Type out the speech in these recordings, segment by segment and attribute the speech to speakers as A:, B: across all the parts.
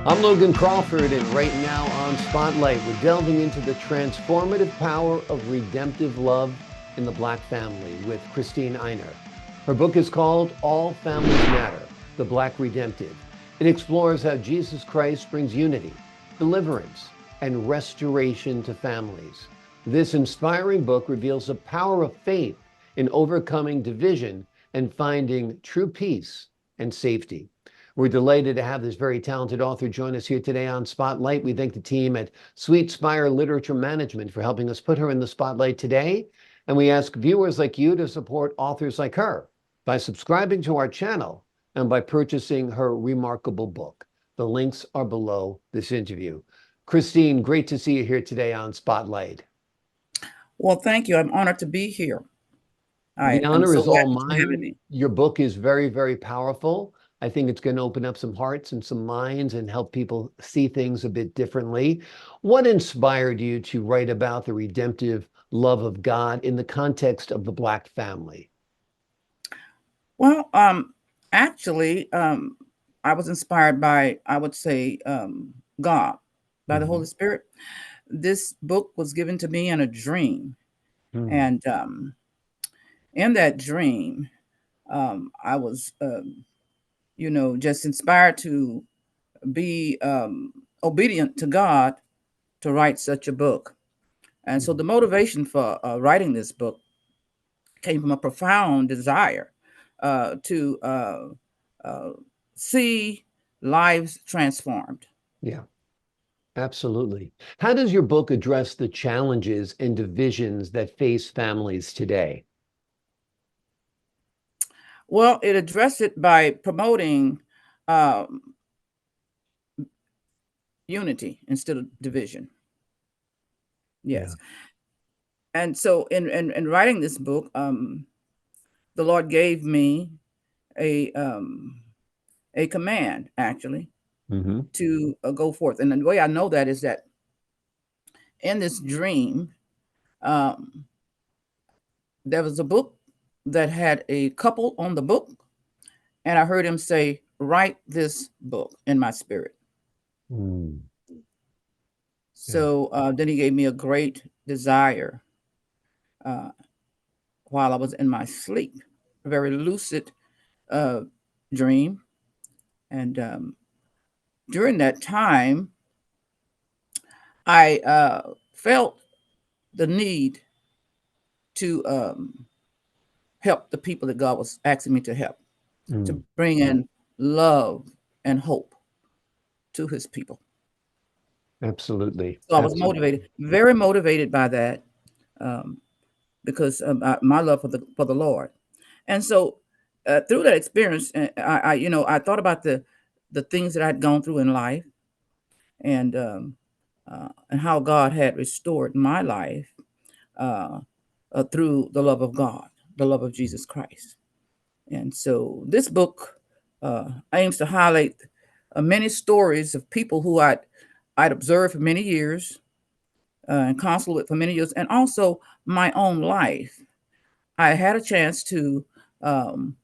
A: I'm Logan Crawford, and right now on Spotlight, we're delving into the transformative power of redemptive love in the Black family with Christine Ainer. Her book is called All Families Matter, The Black Redemptive. It explores how Jesus Christ brings unity, deliverance, and restoration to families. This inspiring book reveals the power of faith in overcoming division and finding true peace and safety. We're delighted to have this very talented author join us here today on Spotlight. We thank the team at Sweet Spire Literature Management for helping us put her in the spotlight today. And we ask viewers like you to support authors like her by subscribing to our channel and by purchasing her remarkable book. The links are below this interview. Christine, great to see you here today on Spotlight.
B: Well, thank you. I'm honored to be here.
A: The
B: I am
A: honor
B: so
A: is
B: glad
A: all
B: that you're having
A: mine.
B: me.
A: Your book is very, very powerful. I think it's going to open up some hearts and some minds and help people see things a bit differently. What inspired you to write about the redemptive love of God in the context of the Black family?
B: Well, actually, I was inspired by, I would say, God, by the
A: Mhm.
B: Holy Spirit. This book was given to me in a dream.
A: Mm.
B: And in that dream, I was, just inspired to be obedient to God to write such a book. And so
A: Mm.
B: the motivation for writing this book came from a profound desire to uh, see lives transformed.
A: Yeah, absolutely. How does your book address the challenges and divisions that face families today?
B: Well, it addressed it by promoting um, unity instead of division.
A: Yeah.
B: Yes. And so in writing this book, the Lord gave me a, um, a command, actually,
A: Hmm.
B: to go forth. And the way I know that is that in this dream, um, there was a book that had a couple on the book, and I heard him say, "Write this book," in my spirit.
A: Mm. Yeah.
B: So then he gave me a great desire uh, while I was in my sleep, a very lucid uh, dream. And during that time, I felt the need to help the people that God was asking me to help, to
A: Mm.
B: bring in love and hope to his people.
A: Absolutely.
B: So I was motivated,
A: Absolutely.
B: very motivated by that, um, because my love for the Lord. And so through that experience, I thought about the things that I'd gone through in life, and how God had restored my life uh, through the love of God, the love of Jesus Christ. And so this book uh, aims to highlight many stories of people who I'd observed for many years and counseled with for many years, and also my own life. I had a chance to um,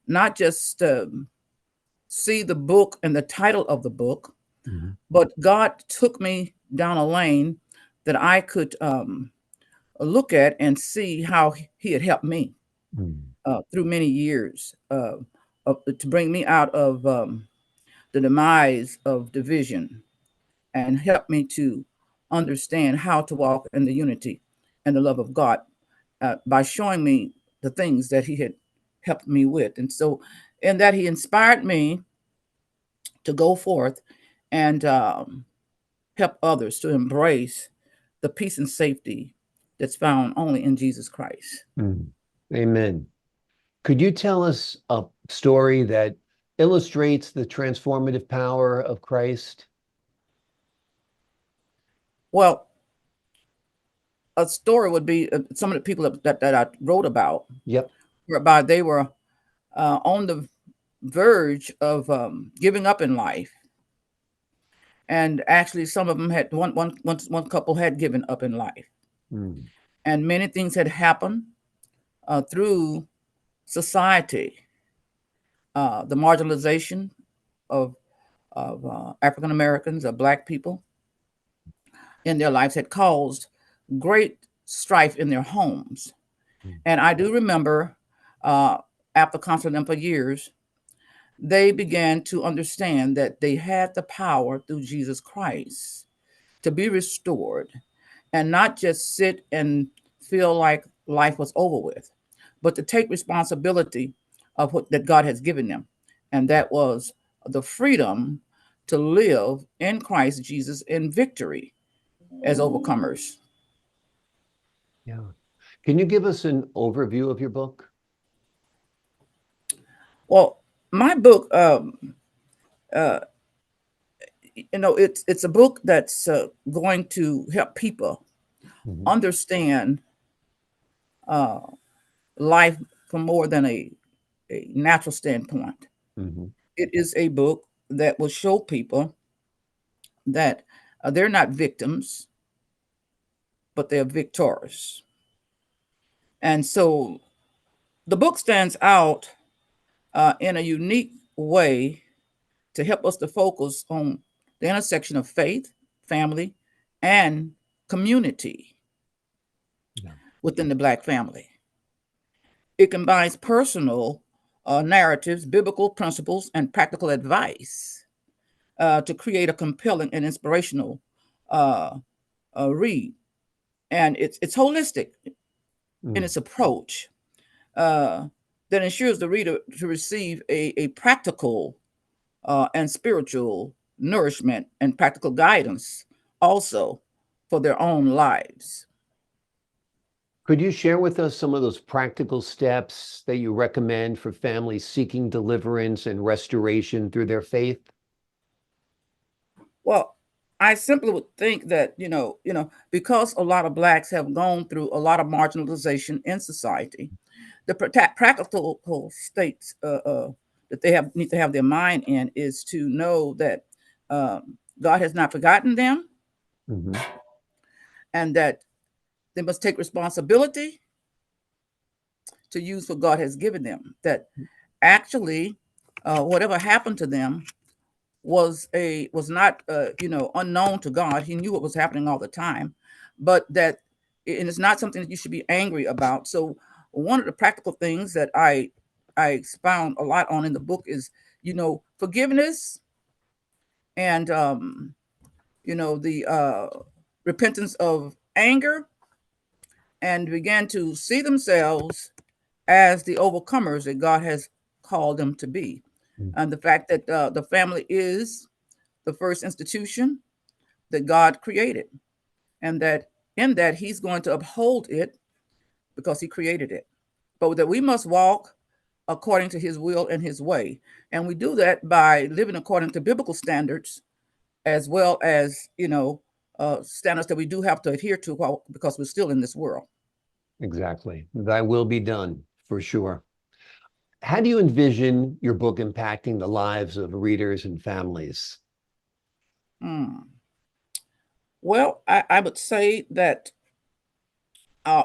B: not just see the book and the title of the book,
A: Mhm.
B: but God took me down a lane that I could look at and see how He had helped me
A: Mm.
B: through many years to bring me out of the demise of division and help me to understand how to walk in the unity and the love of God by showing me the things that He had helped me with. And so, in that, He inspired me to go forth and help others to embrace the peace and safety that's found only in Jesus Christ.
A: Mm. Amen. Could you tell us a story that illustrates the transformative power of Christ?
B: Well, a story would be some of the people that I wrote about,
A: Yep.
B: whereby they were on the verge of giving up in life. And actually, some of them had one couple had given up in life,
A: Mm.
B: and many things had happened through society, the marginalization of of African Americans or Black people in their lives had caused great strife in their homes. And I do remember, uh, after counseling them for years, they began to understand that they had the power through Jesus Christ to be restored and not just sit and feel like life was over with, but to take responsibility of what that God has given them. And that was the freedom to live in Christ Jesus in victory as overcomers.
A: Yeah. Can you give us an overview of your book?
B: Well, my book, uh, it's a book that's going to help people
A: Hmm.
B: understand uh, life from more than a natural standpoint.
A: Hmm.
B: It is a book that will show people that they're not victims, but they're victors. And so the book stands out in a unique way to help us to focus on the intersection of faith, family, and community
A: Yeah.
B: within the Black family. It combines personal narratives, biblical principles, and practical advice to create a compelling and inspirational uh, read. And it's holistic in
A: Mm.
B: its approach uh, that ensures the reader to receive a practical and spiritual nourishment and practical guidance also for their own lives.
A: Could you share with us some of those practical steps that you recommend for families seeking deliverance and restoration through their faith?
B: Well, I simply would think that because a lot of blacks have gone through a lot of marginalization in society, the practical states that they have need to have their mind in is to know that God has not forgotten them,
A: Hmm.
B: and that they must take responsibility to use what God has given them. That actually, whatever happened to them was not unknown to God. He knew what was happening all the time, but that and it's not something that you should be angry about. So one of the practical things that I expound a lot on in the book is forgiveness and the repentance of anger, and began to see themselves as the overcomers that God has called them to be. And the fact that the family is the first institution that God created, and that in that He's going to uphold it because He created it. But that we must walk according to His will and His way. And we do that by living according to biblical standards, as well as, standards that we do have to adhere to because we're still in this world.
A: Exactly. Thy will be done, for sure. How do you envision your book impacting the lives of readers and families?
B: Hmm. Well, I would say that uh,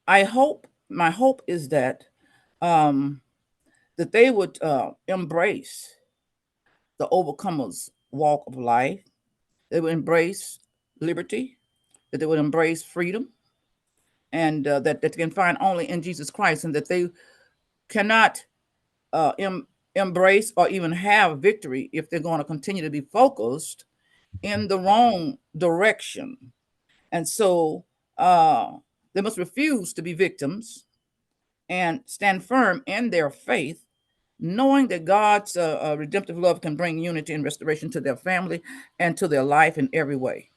B: my hope is um, that they would embrace the overcomers walk of life. They would embrace liberty, that they would embrace freedom, and that they can find only in Jesus Christ, and that they cannot embrace or even have victory if they're going to continue to be focused in the wrong direction. And so uh, they must refuse to be victims and stand firm in their faith, knowing that God's redemptive love can bring unity and restoration to their family and to their life in every way.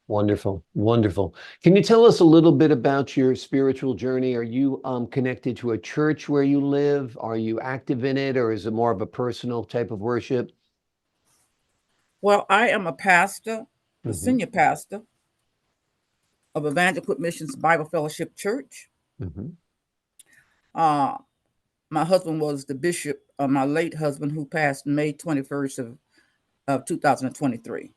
A: Wonderful, wonderful. Can you tell us a little bit about your spiritual journey? Are you connected to a church where you live? Are you active in it, or is it more of a personal type of worship?
B: Well, I am a pastor, the
A: Hmm.
B: senior pastor of Evangelical Missions Bible Fellowship Church.
A: Hmm.
B: Uh, my husband was the bishop, my late husband, who passed May 21st of 2023.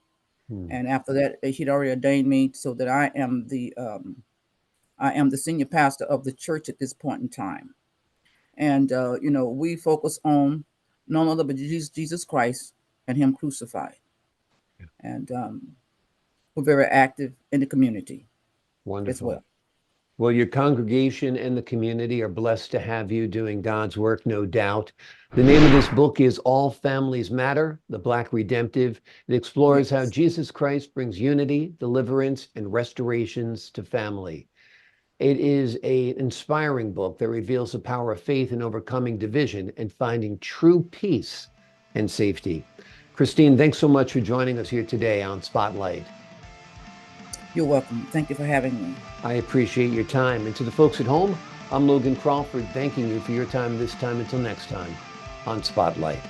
A: Hmm.
B: And after that, he'd already ordained me so that I am the senior pastor of the church at this point in time. And we focus on none other but Jesus Christ and Him crucified. And we're very active in the community as
A: Wonderful.
B: well.
A: Well, your congregation and the community are blessed to have you doing God's work, no doubt. The name of this book is All Families Matter, The Black Redemptive. It explores how
B: Yes,
A: Jesus Christ brings unity, deliverance, and restorations to family. It is an inspiring book that reveals the power of faith in overcoming division and finding true peace and safety. Christine, thanks so much for joining us here today on Spotlight.
B: you're welcome. Thank you for having me.
A: I appreciate your time. And to the folks at home, I'm Logan Crawford, thanking you for your time this time. Until next time on Spotlight.